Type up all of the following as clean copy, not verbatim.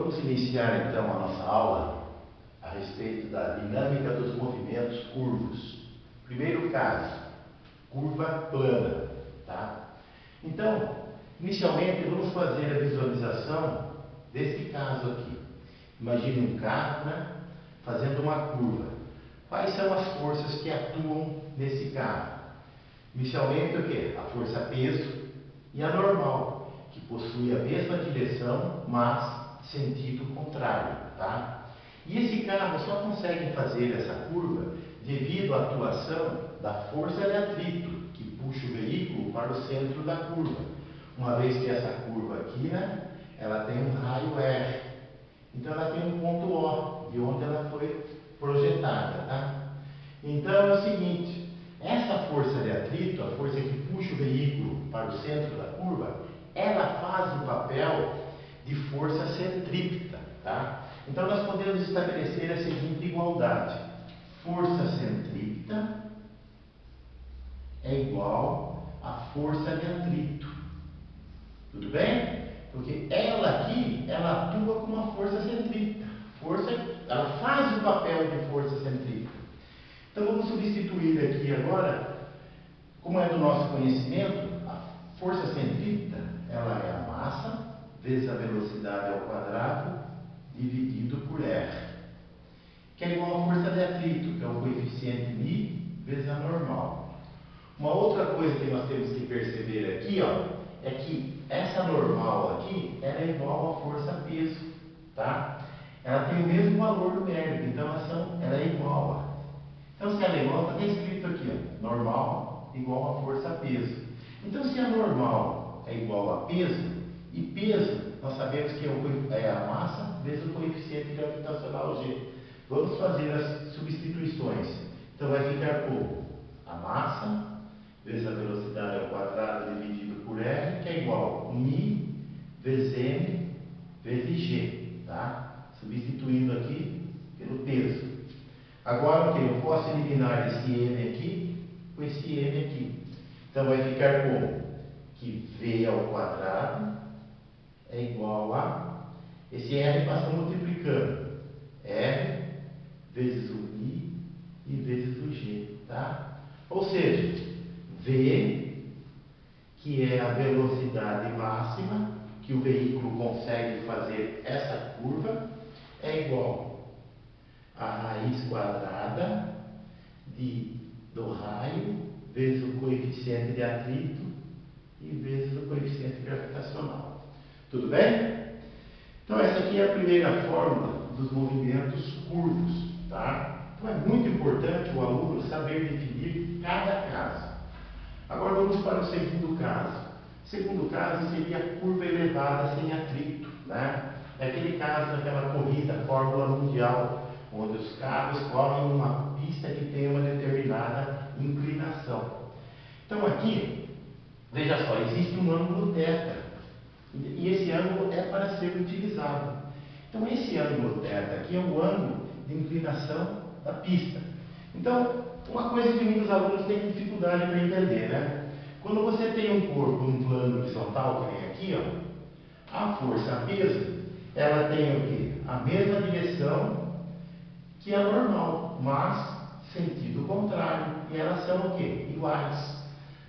Vamos iniciar então a nossa aula a respeito da dinâmica dos movimentos curvos. Primeiro caso, curva plana, tá? Então, inicialmente vamos fazer a visualização desse caso aqui. Imagine um carro, né, fazendo uma curva. Quais são as forças que atuam nesse carro? Inicialmente o quê? A força peso e a normal, que possui a mesma direção, mas sentido contrário, tá? E esse carro só consegue fazer essa curva devido à atuação da força de atrito, que puxa o veículo para o centro da curva. Uma vez que essa curva aqui, né, ela tem um raio R. Então ela tem um ponto O, de onde ela foi projetada, tá? Então é o seguinte, essa força de atrito, a força que puxa o veículo para o centro da curva, ela faz o papel de força centrípeta, tá? Então nós podemos estabelecer a seguinte igualdade: força centrípeta é igual à força de atrito. Tudo bem? Porque ela aqui, ela atua como uma força centrípeta. Ela faz o papel de força centrípeta. Então vamos substituir aqui agora, como é do nosso conhecimento, a força centrípeta, ela é a massa vezes a velocidade ao quadrado dividido por R, que é igual à força de atrito, que é o coeficiente μ vezes a normal. Uma outra coisa que nós temos que perceber aqui, ó, é que essa normal aqui, ela é igual à força peso, tá? Ela tem o mesmo valor numérico, então ela é igual. Então se ela é igual, está escrito aqui, ó, normal igual a força peso. Então se a normal é igual a peso, e peso nós sabemos que é a massa vezes o coeficiente gravitacional G. Vamos fazer as substituições. Então vai ficar como a massa vezes a velocidade ao quadrado dividido por R, que é igual a μ vezes m vezes g, tá? Substituindo aqui pelo peso. Agora o que? Eu posso eliminar esse m aqui com esse m aqui. Então vai ficar como? Que v ao quadrado é igual a... Esse r passa multiplicando. R vezes o μ e vezes o g, tá? Ou seja, v, que é a velocidade máxima que o veículo consegue fazer essa curva, é igual a raiz quadrada do raio vezes o coeficiente de atrito e vezes o coeficiente gravitacional. Tudo bem? Então essa aqui é a primeira fórmula dos movimentos curvos, tá? Então é muito importante o aluno saber definir cada caso. Agora vamos para o segundo caso. O segundo caso seria a curva elevada sem atrito, né? É aquele caso daquela corrida, Fórmula Mundial, onde os carros correm numa pista que tem uma determinada inclinação. Então aqui, veja só, existe um ângulo θ, e esse ângulo é para ser utilizado. Então esse ângulo θ aqui é o ângulo de inclinação da pista. Então, uma coisa que muitos alunos têm dificuldade para entender, né? Quando você tem um corpo num plano horizontal, que nem aqui, ó, a força, a peso, ela tem o quê? A mesma direção que a normal, mas sentido contrário. E elas são o quê? Iguais.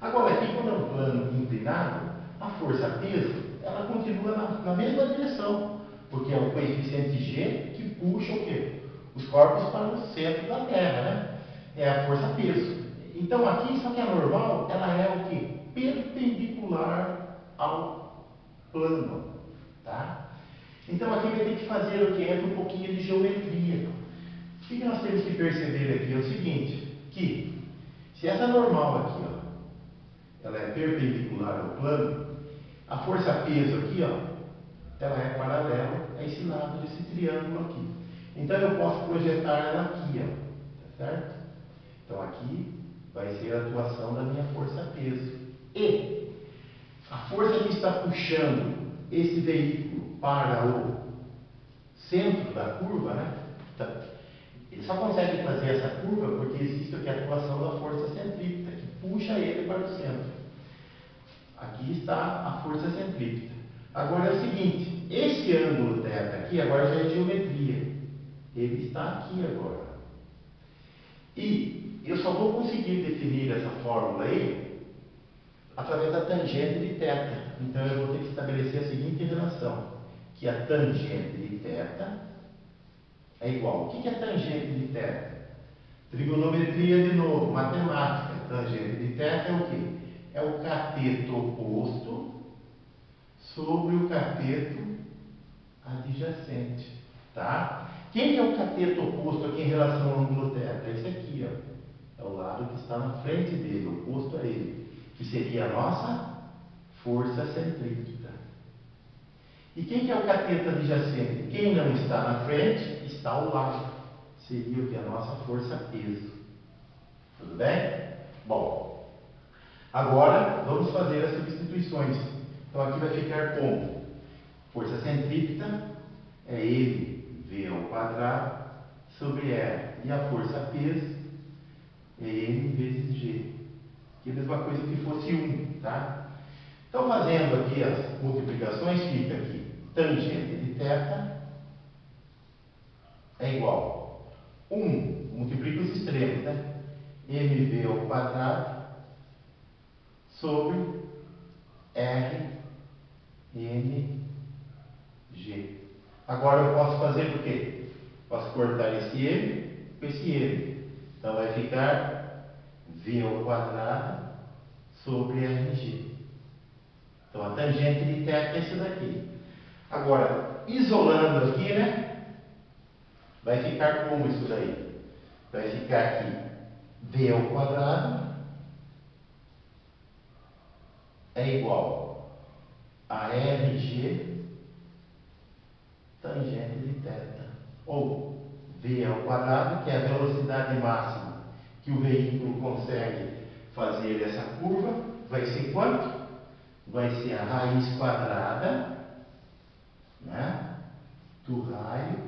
Agora aqui, quando é um plano inclinado, a força, a peso, ela continua na mesma direção, porque é o coeficiente G que puxa o quê? Os corpos para o centro da Terra, né? É a força-peso. Então aqui, só que a normal, ela é o quê? Perpendicular ao plano, tá? Então aqui vai ter que fazer o quê? Entra um pouquinho de geometria. O que nós temos que perceber aqui é o seguinte, que se essa normal aqui, ó, ela é perpendicular ao plano, a força-peso aqui, ó, ela é paralela a esse lado desse triângulo aqui. Então eu posso projetar ela aqui, ó, tá certo? Então aqui vai ser a atuação da minha força-peso. E a força que está puxando esse veículo para o centro da curva, né? Ele só consegue fazer essa curva porque existe aqui a atuação da força centrípeta, que puxa ele para o centro. Aqui está a força centrípeta. Agora é o seguinte, esse ângulo θ aqui agora já é geometria. Ele está aqui agora. E eu só vou conseguir definir essa fórmula aí através da tangente de θ. Então eu vou ter que estabelecer a seguinte relação, que a tangente de θ é igual. O que é tangente de θ? Trigonometria de novo, matemática. Tangente de θ é o quê? É o cateto oposto sobre o cateto adjacente. Tá? Quem é o cateto oposto aqui em relação ao ângulo θ? Esse aqui, ó. É o lado que está na frente dele, oposto a ele. Que seria a nossa força centrípeta. E quem que é o cateto adjacente? Quem não está na frente, está ao lado. Seria o que? A nossa força peso. Tudo bem? Bom, agora vamos fazer as substituições. Então aqui vai ficar como? Força centrípeta é mv ao quadrado sobre R. E a força peso é m vezes g. Que é a mesma coisa que fosse 1, tá? Então fazendo aqui as multiplicações, fica aqui tangente de θ é igual 1, multiplica os extremos, né? mv ao quadrado sobre r mg. Agora eu posso fazer o quê? Posso cortar esse m com esse m. Então vai ficar v ao quadrado sobre mg. Então a tangente de θ é isso daqui. Agora, isolando aqui, né? Vai ficar como isso daí? Vai ficar aqui v ao quadrado é igual a rg tangente de θ. Ou v ao quadrado, que é a velocidade máxima que o veículo consegue fazer essa curva, vai ser quanto? Vai ser a raiz quadrada, né, do raio,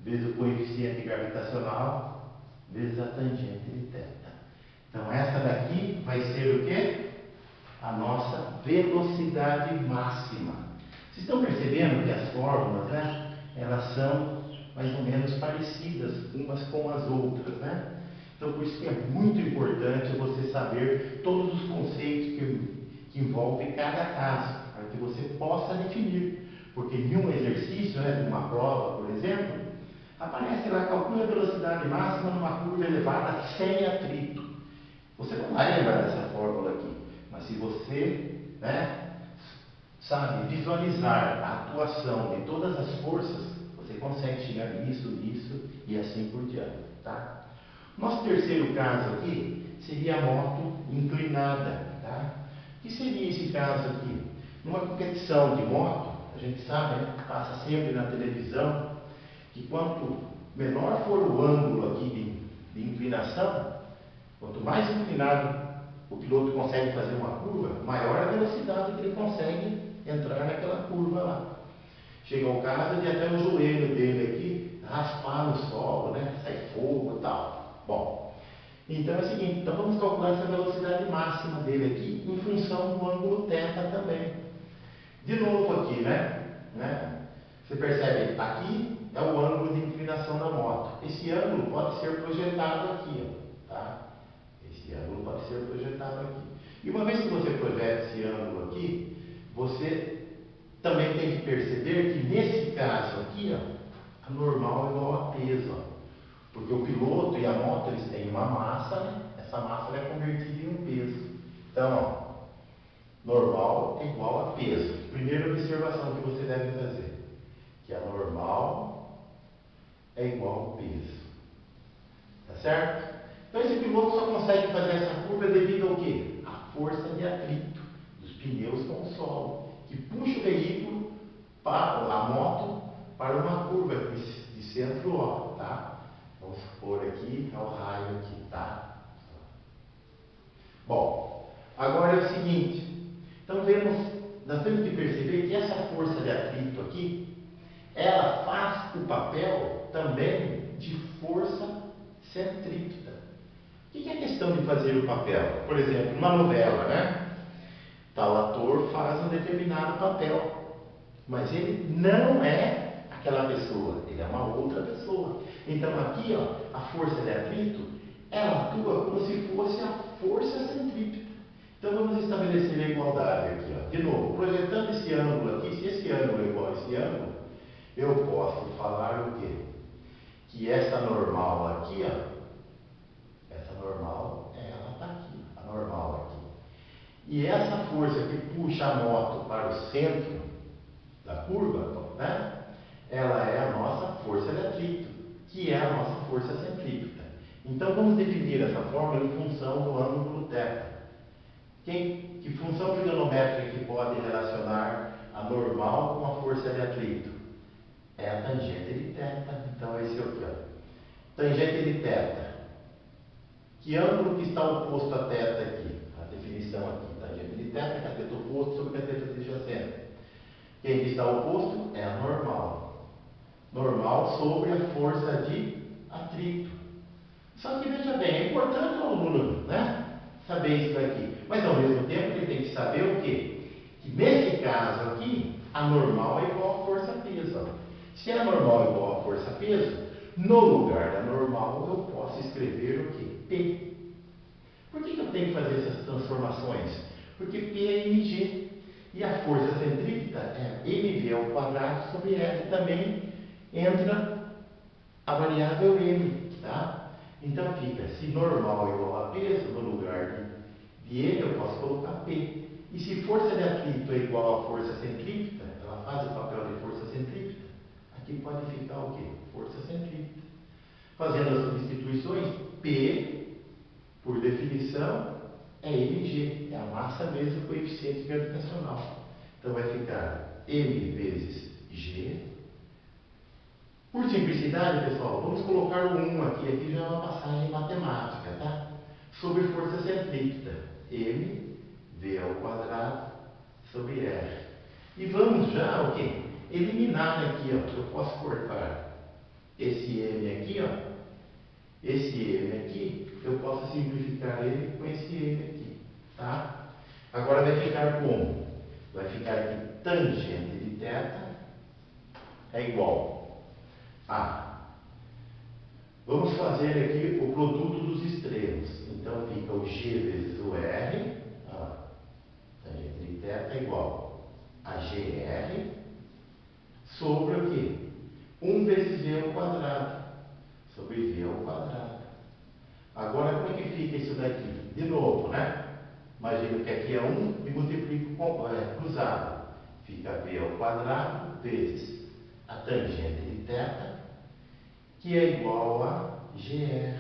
vezes o coeficiente gravitacional, vezes a tangente de θ. Então, essa daqui vai ser o quê? A nossa velocidade máxima. Vocês estão percebendo que as fórmulas, né, elas são mais ou menos parecidas umas com as outras, né? Então, por isso que é muito importante você saber todos os conceitos que envolvem cada caso, para que você possa definir. Porque em um exercício, né, de uma prova, por exemplo, aparece lá, calcula a velocidade máxima numa curva elevada sem atrito. Você não vai lembrar dessa fórmula aqui, mas se você, né, sabe, visualizar a atuação de todas as forças, você consegue chegar nisso e assim por diante, tá? Nosso terceiro caso aqui seria a moto inclinada, tá? O que seria esse caso aqui? Numa competição de moto, a gente sabe, né, passa sempre na televisão, que quanto menor for o ângulo aqui de inclinação, quanto mais inclinado o piloto consegue fazer uma curva, maior a velocidade que ele consegue entrar naquela curva lá. Chega ao caso de até o joelho dele aqui raspar no solo, né? Sai fogo e tal. Bom, então é o seguinte, então vamos calcular essa velocidade máxima dele aqui em função do ângulo θ também. De novo aqui, né? Você percebe, aqui é o ângulo de inclinação da moto. Esse ângulo pode ser projetado aqui, ó, tá? Esse ângulo pode ser projetado aqui. E uma vez que você projeta esse ângulo aqui, você também tem que perceber que nesse caso aqui, ó, a normal é igual a peso, ó. Porque o piloto e a moto, eles têm uma massa, né? Essa massa é convertida em um peso. Então, ó, normal é igual a peso. Primeira observação que você deve fazer, que a normal é igual a peso. Tá certo? Então esse piloto só consegue fazer essa curva devido ao quê? A força de atrito dos pneus com o solo, que puxa o veículo, a moto, para uma curva de centro O, tá? Vamos supor aqui, é o raio aqui, tá? Bom, agora é o seguinte, então nós temos que perceber que essa força de atrito aqui, ela faz o papel também de força centrípeta. O que é a questão de fazer o papel? Por exemplo, uma novela, né? Tal ator faz um determinado papel. mas ele não é aquela pessoa, ele é uma outra pessoa. Então aqui, ó, a força de atrito, ela atua como se fosse a força centrípeta. Então vamos estabelecer a igualdade aqui, ó. De novo, projetando esse ângulo aqui, se esse ângulo é igual a esse ângulo, eu posso falar o quê? Que essa normal aqui, ó, essa normal, ela está aqui, a normal aqui. E essa força que puxa a moto para o centro da curva, né? Ela é a nossa força de atrito, que é a nossa força centrípeta. Então vamos definir essa fórmula em função do ângulo θ. Que função trigonométrica que pode relacionar a normal com a força de atrito? É a tangente de θ. Então esse aqui, ó. Tangente de θ. Que ângulo que está oposto a θ aqui? A definição aqui. Tangente de θ, cateto oposto sobre cateto adjacente. Quem que está oposto? É a normal. Normal sobre a força de atrito. Só que veja bem, é importante o aluno, né, saber isso aqui. Mas ao mesmo tempo ele tem que saber o quê? Que nesse caso aqui, a normal é igual a força-peso. Se a normal é igual a força-peso, no lugar da normal eu posso escrever o quê? P. Por que eu tenho que fazer essas transformações? Porque P é mg. E a força centrípeta é mv ao quadrado sobre R. Também entra a variável m, tá? Então fica, se normal é igual a peso, no lugar de m eu posso colocar P. E se força de atrito é igual a força centrípeta, ela faz o papel de força centrípeta, aqui pode ficar o quê? Força centrípeta. Fazendo as substituições, P, por definição, é mg, é a massa vezes o coeficiente gravitacional. Então vai ficar m vezes g. Por simplicidade, pessoal, vamos colocar o 1 aqui já é uma passagem matemática, tá? Sobre força centrípeta, m v ao quadrado sobre r. E vamos já o quê? Eliminar aqui, ó, eu posso cortar esse m aqui, ó. Esse m aqui, eu posso simplificar ele com esse m aqui, tá? Agora vai ficar como? Vai ficar aqui tangente de θ é igual a... Vamos fazer aqui o produto dos extremos. Então fica o g vezes o r, ó, tangente de θ é igual a gr sobre o quê? 1 vezes v ao quadrado sobre v ao quadrado. Agora, como é que fica isso daqui? De novo, né? Imagina que aqui é 1 e multiplico com cruzado. Fica v ao quadrado vezes a tangente de θ, que é igual a gr.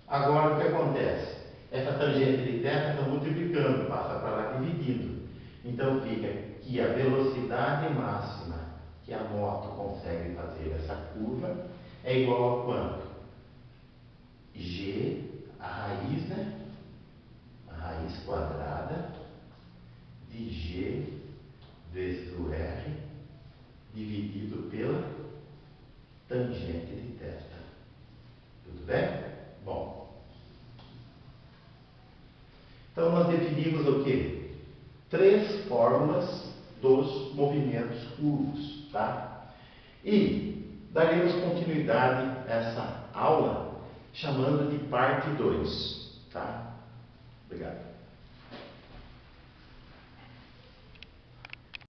Agora, o que acontece? Essa tangente de θ está multiplicando, passa para lá dividindo. Então, fica que a velocidade máxima que a moto consegue fazer essa curva é igual a quanto? G, a raiz, né? A raiz quadrada de G vezes o R dividido pela tangente de θ. Tudo bem? Bom. Então nós definimos o quê? 3 fórmulas dos movimentos curvos, tá? E daremos continuidade a essa aula chamando de parte 2, tá? Obrigado.